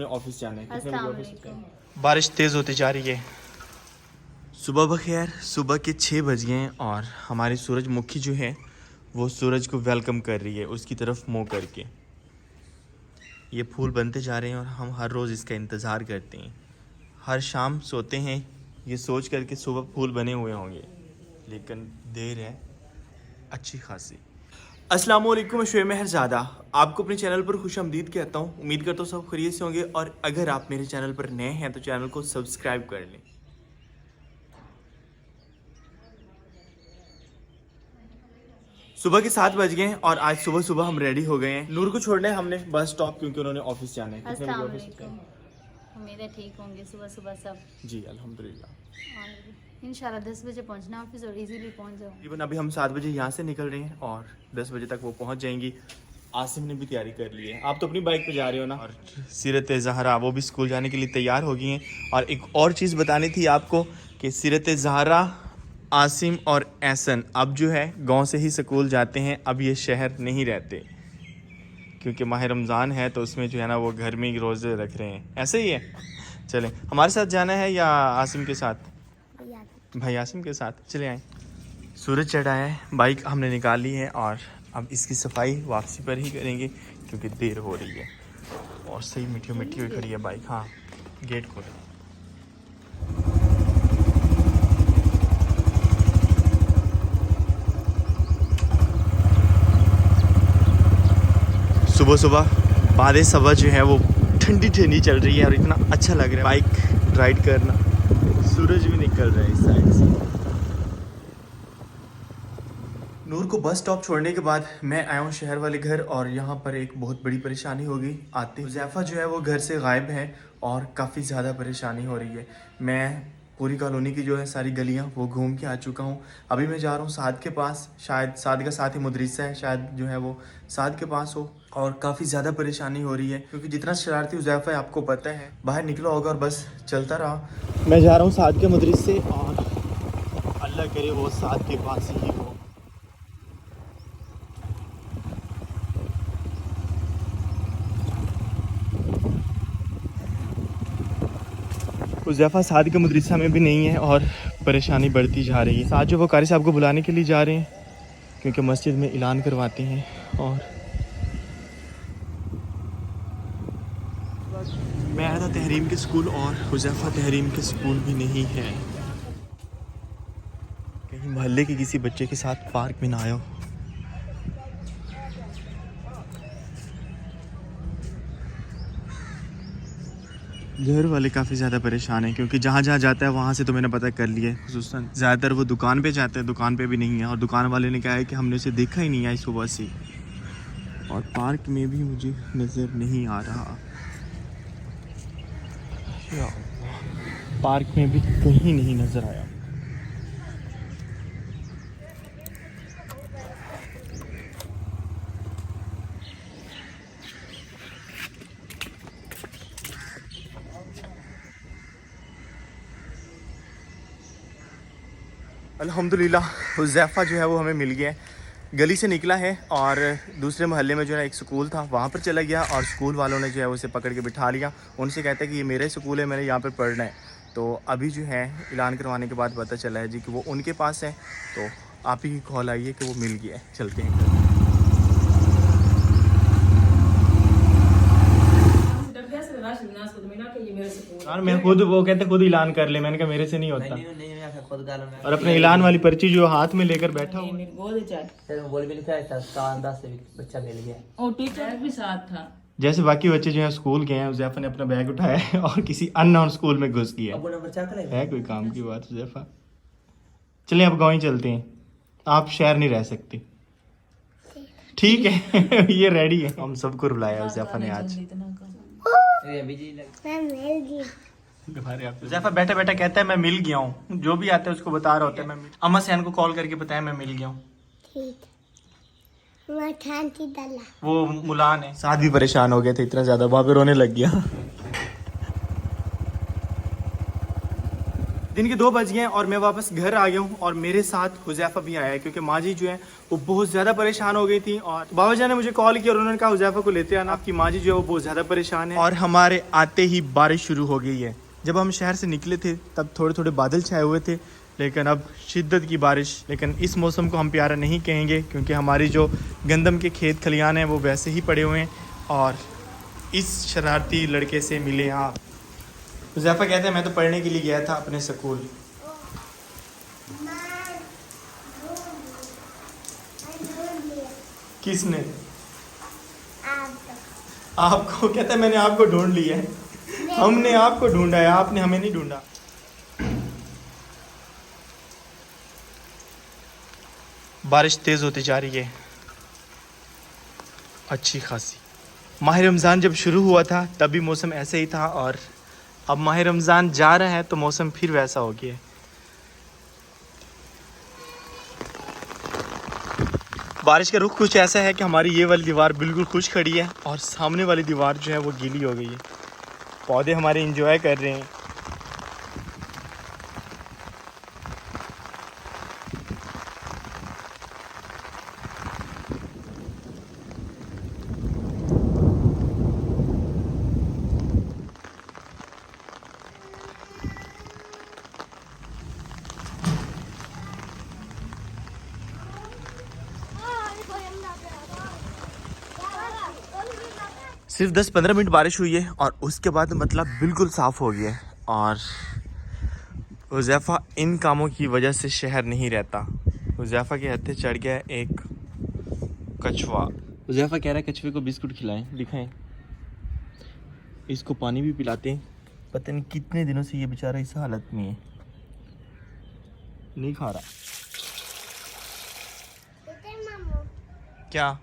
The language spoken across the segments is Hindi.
ऑफिस जाना है। कितने बजे ऑफिस जाना है? बारिश तेज़ होती जा रही है। सुबह बखैर, सुबह के 6 बज गए हैं और हमारी सूरजमुखी जो है वो सूरज को वेलकम कर रही है उसकी तरफ मुँह करके। ये फूल बनते जा रहे हैं और हम हर रोज़ इसका इंतज़ार करते हैं। हर शाम सोते हैं ये सोच कर के सुबह फूल बने हुए होंगे, लेकिन देर है अच्छी खासी। अस्सलाम वालेकुम, शुएब मेहरज़ादा आपको अपने चैनल पर खुशामदीद कहता हूँ। उम्मीद करता हूँ सब खैरियत से होंगे और अगर आप मेरे चैनल पर नए हैं तो चैनल को सब्सक्राइब कर लें। सुबह के 7 बज गए हैं और आज सुबह सुबह हम रेडी हो गए हैं। नूर को छोड़ने हमने बस स्टॉप, क्योंकि उन्होंने ऑफिस जाना है। कितने बजे ऑफिस जाना है? उम्मीद है ठीक होंगे सुबह सुबह सब। जी अल्हम्दुलिल्लाह। इंशाल्लाह 10 बजे पहुंचना ऑफिस और इजीली पहुंच जाओ। तकरीबन अभी हम 7 बजे यहाँ से निकल रहे हैं और 10 बजे तक वो पहुँच जाएंगी। आसिम ने भी तैयारी कर ली है। आप तो अपनी बाइक पे जा रहे हो ना। और सीरत ज़हरा वो भी स्कूल जाने के लिए तैयार हो गई हैं। और एक और चीज़ बतानी थी आपको कि सीरत ज़हरा, आसिम और एहसन अब जो है गांव से ही स्कूल जाते हैं। अब ये शहर नहीं रहते क्योंकि माह रमज़ान है तो उसमें जो है ना वो घर में ही रोज़े रख रहे हैं। ऐसे ही है। चलें, हमारे साथ जाना है या आसिम के साथ? भाई आसिम के साथ चले आए। सूरज चढ़ा है, बाइक हमने निकाल ली है और अब इसकी सफाई वापसी पर ही करेंगे क्योंकि देर हो रही है। और सही मिट्टी मिट्टी हुई खड़ी है बाइक। हाँ, गेट खोलो। सुबह सुबह बारिश सवा जो है वो ठंडी ठंडी चल रही है और इतना अच्छा लग रहा है बाइक राइड करना। सूरज भी निकल रहा है इस साइड से। नूर को बस स्टॉप छोड़ने के बाद मैं आया हूँ शहर वाले घर और यहाँ पर एक बहुत बड़ी परेशानी हो गई आते। हुज़ैफ़ा जो है वो घर से गायब है और काफ़ी ज़्यादा परेशानी हो रही है। मैं पूरी कॉलोनी की जो है सारी गलियाँ वो घूम के आ चुका हूँ। अभी मैं जा रहा हूँ साद के पास, शायद साद का साथ ही मुदरिसा है, शायद जो है वो साद के पास हो। और काफ़ी ज़्यादा परेशानी हो रही है क्योंकि जितना शरारती हुज़ैफ़ा है आपको पता है, बाहर निकला होगा और बस चलता रहा। मैं जा रहा हूँ साद के मुदरिसे और अल्लाह करे वो साद के पास ही हो। हुज़ैफ़ा साद के मदरसा में भी नहीं है और परेशानी बढ़ती जा रही है। साथ जो वो कारी साहब को बुलाने के लिए जा रहे हैं क्योंकि मस्जिद में ऐलान करवाते हैं। और मैं आया था तहरीम के स्कूल और हुज़ैफ़ा तहरीम के स्कूल भी नहीं है। कहीं मोहल्ले के किसी बच्चे के साथ पार्क में ना आया हो। घर वाले काफ़ी ज़्यादा परेशान हैं क्योंकि जहाँ जहाँ जाता है वहाँ से तो मैंने पता कर लिया है। खुसूसन ज़्यादातर वो दुकान पे जाता है, दुकान पे भी नहीं है और दुकान वाले ने कहा है कि हमने उसे देखा ही नहीं है सुबह से। और पार्क में भी मुझे नज़र नहीं आ रहा, पार्क में भी कहीं नहीं नज़र आया। अल्हम्दुलिल्लाह हुज़ैफ़ा जो है वो हमें मिल गया है। गली से निकला है और दूसरे मोहल्ले में जो है एक स्कूल था वहाँ पर चला गया और स्कूल वालों ने जो है उसे पकड़ के बिठा लिया। उनसे कहता है कि ये मेरा स्कूल है, मैंने यहाँ पर पढ़ना है। तो अभी जो है ऐलान करवाने के बाद पता चला है जी कि वो उनके पास है। तो आप ही की कॉल आई है कि वो मिल गया है। चलते हैं। यार मैं खुद, वो कहते खुद ऐलान कर ले, मैंने कहा मेरे से नहीं होता। और अपने ऐलान वाली पर्ची जो हाथ में लेकर बैठा हूँ। बच्चा मिल गया और टीचर भी साथ था। जैसे बाकी बच्चे जो है स्कूल गए हैं, हुज़ैफ़ा ने अपना बैग उठाया है और किसी अननोन स्कूल में घुस गया है। कोई काम की बात हुज़ैफ़ा? चलिए अब गाँव ही चलते हैं, आप शहर नहीं रह सकते। ठीक है ये रेडी है। हम सबको रुलाया हुज़ैफ़ा ने आज। हुज़ैफ़ा बैठा बैठा कहता है मैं मिल गया हूँ। जो भी आता है उसको बता रहा होता है मैं अम्मा सैन को कॉल करके बताया मैं मिल गया हूँ। वो मुलान है। साथ भी परेशान हो गए थे इतना ज्यादा, वहां पे रोने लग गया। दिन के 2 बज गए हैं और मैं वापस घर आ गया हूँ और मेरे साथ हुज़ैफा भी आया है क्योंकि माँ जी जो है वो बहुत ज़्यादा परेशान हो गई थी और बाबा जान ने मुझे कॉल किया और उन्होंने कहा हुज़ैफा को लेते आना, आपकी माँ जी जो है वो बहुत ज़्यादा परेशान है। और हमारे आते ही बारिश शुरू हो गई है। जब हम शहर से निकले थे तब थोड़े थोड़े बादल छाए हुए थे, लेकिन अब शिद्दत की बारिश। लेकिन इस मौसम को हम प्यारा नहीं कहेंगे क्योंकि हमारी जो गंदम के खेत खलियान हैं वो वैसे ही पड़े हुए हैं। और इस शरारती लड़के से मिले आप। हुज़ैफा कहते हैं मैं तो पढ़ने के लिए गया था अपने स्कूल। किसने? आपको। कहता है मैंने आपको ढूंढ लिया है। हमने आपको ढूंढा है, आपने हमें नहीं ढूंढा। बारिश तेज होती जा रही है अच्छी खासी। माह रमज़ान जब शुरू हुआ था तब भी मौसम ऐसे ही था और अब माह रमज़ान जा रहा है तो मौसम फिर वैसा हो गया है। बारिश का रुख कुछ ऐसा है कि हमारी ये वाली दीवार बिल्कुल खुश खड़ी है और सामने वाली दीवार जो है वो गीली हो गई है। पौधे हमारे एंजॉय कर रहे हैं। सिर्फ 10-15 मिनट बारिश हुई है और उसके बाद मतलब बिल्कुल साफ़ हो गया है। और हुज़ैफा इन कामों की वजह से शहर नहीं रहता। हुज़ैफा के हत्थे चढ़ गया एक कछुआ। हुज़ैफा कह रहा है कछुए को बिस्कुट खिलाएं, दिखाएं, इसको पानी भी पिलाते हैं। पता नहीं कितने दिनों से ये बेचारा इस हालत में है, नहीं खा रहा। क्या?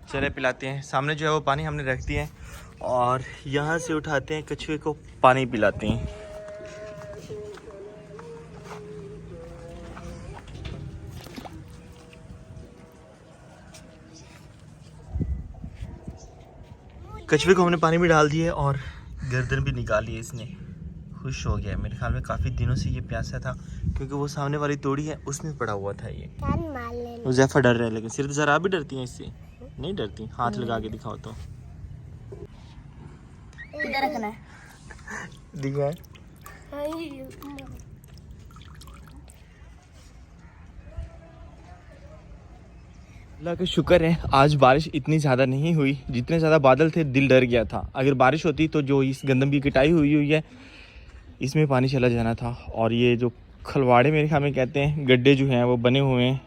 चले पिलाते हैं। सामने जो है वो पानी हमने रख दिया है और यहाँ से उठाते हैं कछुए को, पानी पिलाते हैं। कछुए को हमने पानी में डाल दिया और गर्दन भी निकाल ली है इसने। खुश हो गया। मेरे ख्याल में काफ़ी दिनों से ये प्यासा था क्योंकि वो सामने वाली तोड़ी है उसमें पड़ा हुआ था ये। हुज़ैफा डर रहा है लेकिन सिर्फ ज़रा भी डरती हैं इससे? नहीं डरती। हाथ लगा के दिखाओ तो। किधर रखना है? दिखा। अल्लाह का शुक्र है आज बारिश इतनी ज़्यादा नहीं हुई। जितने ज़्यादा बादल थे दिल डर गया था। अगर बारिश होती तो जो इस गंदम की कटाई हुई है इसमें पानी चला जाना था। और ये जो खलवाड़े मेरे ख्याल में कहते हैं गड्ढे जो हैं वो बने हुए हैं,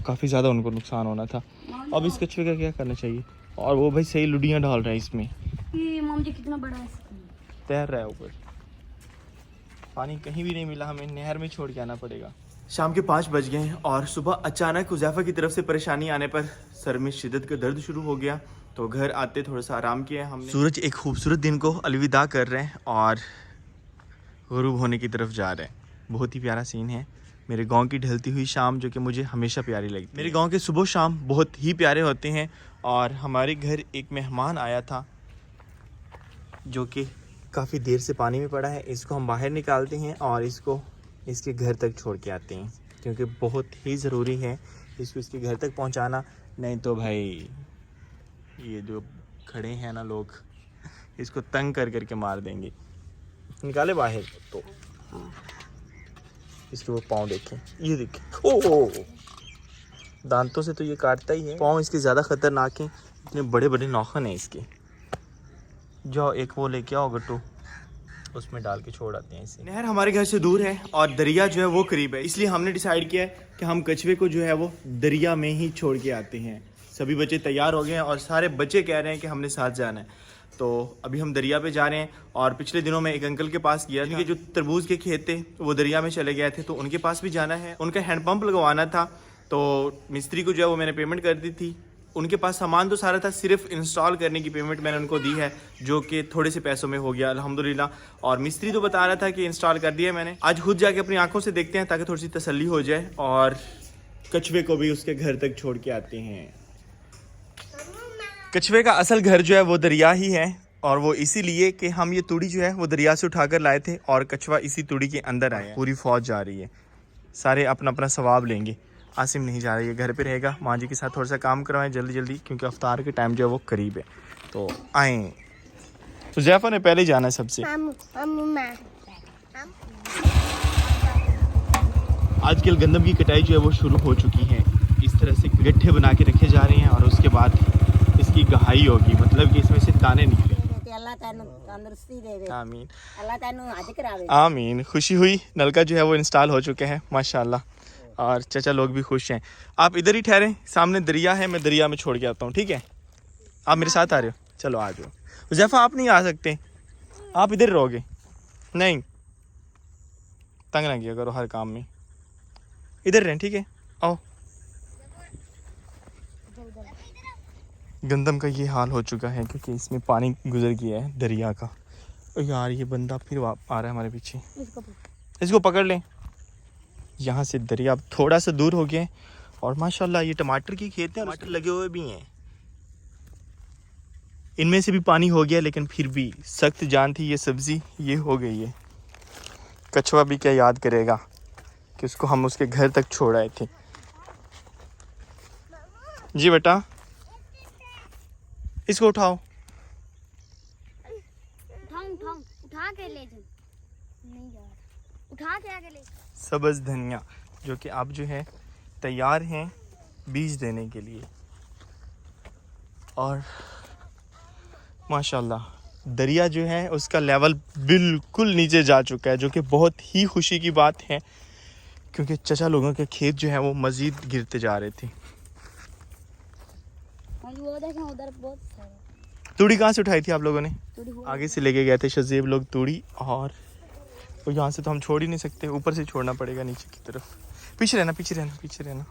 काफ़ी ज़्यादा उनको नुकसान होना था। अब इस कछुए का क्या करना चाहिए? और वो भाई सही लुडियाँ डाल रहा है इसमें। ये मुझे कितना बड़ा है, तैर रहा है ऊपर। पानी कहीं भी नहीं मिला, हमें नहर में छोड़ के आना पड़ेगा। शाम के 5 बज गए हैं और सुबह अचानक हुज़ैफा की तरफ से परेशानी आने पर सर में शिद्दत का दर्द शुरू हो गया तो घर आते थोड़ा सा आराम किया हमने। सूरज एक खूबसूरत दिन को अलविदा कर रहे हैं और गुरूब होने की तरफ जा रहे हैं। बहुत ही प्यारा सीन है। मेरे गांव की ढलती हुई शाम जो कि मुझे हमेशा प्यारी लगती है। मेरे गांव के सुबह शाम बहुत ही प्यारे होते हैं। और हमारे घर एक मेहमान आया था जो कि काफ़ी देर से पानी में पड़ा है। इसको हम बाहर निकालते हैं और इसको इसके घर तक छोड़ के आते हैं क्योंकि बहुत ही ज़रूरी है इसको इसके घर तक पहुंचाना। नहीं तो भाई ये जो खड़े हैं ना लोग इसको तंग कर करके मार देंगे। निकाले बाहर तो इसके वो पाँव देखें, ये देखें, ओह दांतों से तो ये काटता ही है। पाँव इसके ज़्यादा ख़तरनाक हैं, इतने बड़े बड़े नौखन हैं इसके। जाओ एक वो लेके आओ गट्टू, उसमें डाल के छोड़ आते हैं इसे। नहर हमारे घर से दूर है और दरिया जो है वो करीब है, इसलिए हमने डिसाइड किया है कि हम कछुए को जो है वो दरिया में ही छोड़ के आते हैं। सभी बच्चे तैयार हो गए हैं और सारे बच्चे कह रहे हैं कि हमने साथ जाना है। तो अभी हम दरिया पे जा रहे हैं। और पिछले दिनों में एक अंकल के पास गया था, जो तरबूज के खेत थे वो दरिया में चले गए थे, तो उनके पास भी जाना है। उनका हैंडपम्प लगवाना था तो मिस्त्री को जो है वो मैंने पेमेंट कर दी थी। उनके पास सामान तो सारा था, सिर्फ इंस्टॉल करने की पेमेंट मैंने उनको दी है जो कि थोड़े से पैसों में हो गया अल्हम्दुलिल्लाह। और मिस्त्री तो बता रहा था कि इंस्टॉल कर दिया मैंने। आज खुद जाके अपनी आंखों से देखते हैं ताकि थोड़ी सी तसल्ली हो जाए और कछुए को भी उसके घर तक छोड़ के आते हैं। कछुए का असल घर जो है वो दरिया ही है और वो इसीलिए कि हम ये तूड़ी जो है वो दरिया से उठाकर लाए थे और कछुआ इसी तूड़ी के अंदर आया है। पूरी फौज जा रही है, सारे अपना अपना सवाब लेंगे। आसिम नहीं जा रही है, घर पे रहेगा, माँ जी के साथ थोड़ा सा काम करवाएं जल्दी जल्दी, क्योंकि अफ्तार के टाइम जो है वो करीब है। तो आए, हुज़ैफा ने पहले जाना है सबसे। आजकल गंदम की कटाई जो है वो शुरू हो चुकी है। इस तरह से गड्ढे बना के रखे जा रहे हैं और उसके बाद इसकी गहाई होगी, मतलब कि इसमें से दाने निकले। आमीन आमीन। खुशी हुई, नलका जो है वो इंस्टॉल हो चुके हैं माशाल्लाह, और चाचा लोग भी खुश हैं। आप इधर ही ठहरें, सामने दरिया है, मैं दरिया में छोड़ के आता हूँ, ठीक है? आप मेरे साथ आ रहे हो? चलो आ जाओ। हुज़ैफा आप नहीं आ सकते, आप इधर रहोगे। नहीं, तंग ना किया करो हर काम में, इधर रहें, ठीक है? आओ। गंदम का ये हाल हो चुका है क्योंकि इसमें पानी गुजर गया है दरिया का। ओ यार, ये बंदा फिर आ रहा है हमारे पीछे, इसको पकड़ लें। यहाँ से दरिया थोड़ा सा दूर हो गया है और माशाल्लाह ये टमाटर की खेत है, टमाटर लगे हुए भी हैं। इनमें से भी पानी हो गया, लेकिन फिर भी सख्त जान थी ये सब्ज़ी, ये हो गई है। कछुआ भी क्या याद करेगा कि उसको हम उसके घर तक छोड़ आए थे। जी बेटा, इसको उठाओ। उठा के ले जाओ, नहीं जा रहा, उठा के आगे ले। सब्ज़ धनिया जो कि अब जो है तैयार हैं बीज देने के लिए, और माशाल्लाह दरिया जो है उसका लेवल बिल्कुल नीचे जा चुका है, जो कि बहुत ही खुशी की बात है, क्योंकि चचा लोगों के खेत जो है वो मज़ीद गिरते जा रहे थे। वो देखें उधर बहुत सारा तूड़ी कहाँ से उठाई थी आप लोगों ने? तूड़ी आगे से लेके गए थे शजीब लोग तूड़ी, और यहाँ से तो हम छोड़ ही नहीं सकते, ऊपर से छोड़ना पड़ेगा नीचे की तरफ। पीछे रहना, पीछे रहना, पीछे रहना।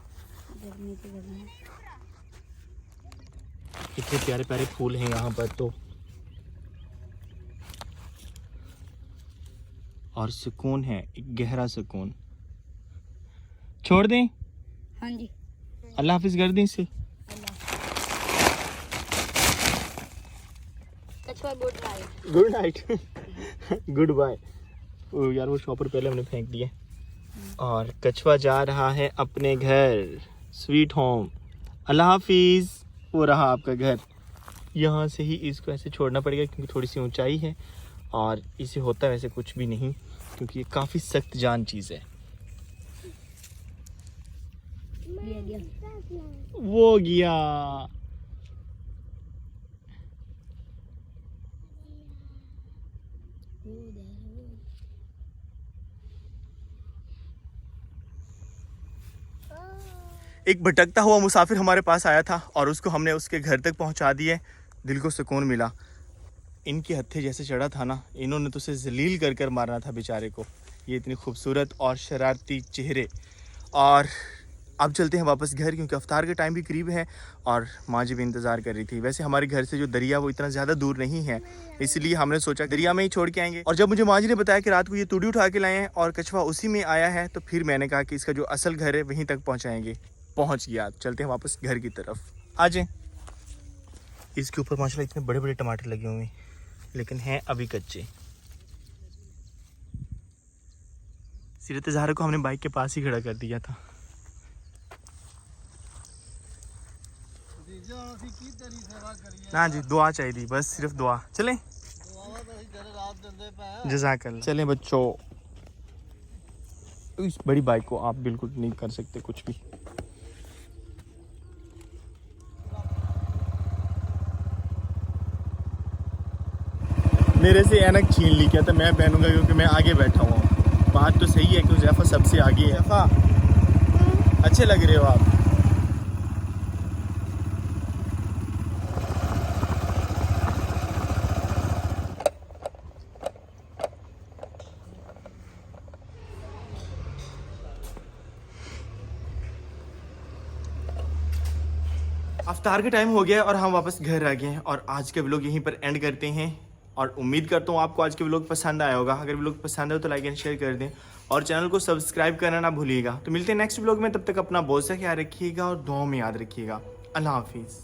इतने प्यारे प्यारे फूल हैं यहाँ पर तो, और सुकून है, एक गहरा सुकून। छोड़ दें? हाँ जी, अल्लाह हाफिज कर दें इसे। Good night, good bye. ओ यार, वो शॉपर पहले हमने फेंक दिया। और कछुआ जा रहा है अपने घर, स्वीट होम। अल्लाह हाफिज। वो रहा आपका घर। यहाँ से ही इसको ऐसे छोड़ना पड़ेगा क्योंकि थोड़ी सी ऊंचाई है, और इसे होता है वैसे कुछ भी नहीं, क्योंकि ये काफ़ी सख्त जान चीज़ है। वो गया। एक भटकता हुआ मुसाफिर हमारे पास आया था और उसको हमने उसके घर तक पहुंचा दिए। दिल को सुकून मिला। इनके हत्थे जैसे चढ़ा था ना, इन्होंने तो उसे जलील कर कर मारना था बेचारे को। ये इतनी खूबसूरत और शरारती चेहरे। और अब चलते हैं वापस घर, क्योंकि अफ्तार का टाइम भी करीब है और माँ जी भी इंतज़ार कर रही थी। वैसे हमारे घर से जो दरिया वो इतना ज़्यादा दूर नहीं है, इसलिए हमने सोचा दरिया में ही छोड़ के आएंगे। और जब मुझे माँ जी ने बताया कि रात को ये तूड़ी उठा के लाए हैं और कछुआ उसी में आया है, तो फिर मैंने कहा कि इसका जो असल घर है वहीं तक पहुँचाएँगे। पहुँच गया। चलते हैं वापस घर की तरफ। आ जाए। इसके ऊपर माशाल्लाह इतने बड़े बड़े टमाटर लगे हुए हैं, लेकिन हैं अभी कच्चे। सीरत ज़हरा को हमने बाइक के पास ही खड़ा कर दिया था। ना जी, दुआ चाहिए, बस सिर्फ दुआ। चलें जज़ाकल्लाह। चलें बच्चों, इस बड़ी बाइक को आप बिल्कुल नहीं कर सकते कुछ भी। मेरे से ऐनक छीन ली, क्या था मैं पहनूंगा क्योंकि मैं आगे बैठा हुआ हूँ। बात तो सही है कि हुज़ैफा सबसे आगे है। हुज़ैफा अच्छे लग रहे हो आप। अफ्तार का टाइम हो गया और हम वापस घर आ गए हैं, और आज के व्लॉग यहीं पर एंड करते हैं। और उम्मीद करता हूँ आपको आज के व्लॉग पसंद आया होगा। अगर व्लॉग पसंद है तो लाइक एंड शेयर कर दें और चैनल को सब्सक्राइब करना ना भूलिएगा। तो मिलते हैं नेक्स्ट व्लॉग में, तब तक अपना बहुत सा ख्याल रखिएगा और दुआ में याद रखिएगा। अल्लाह हाफिज़।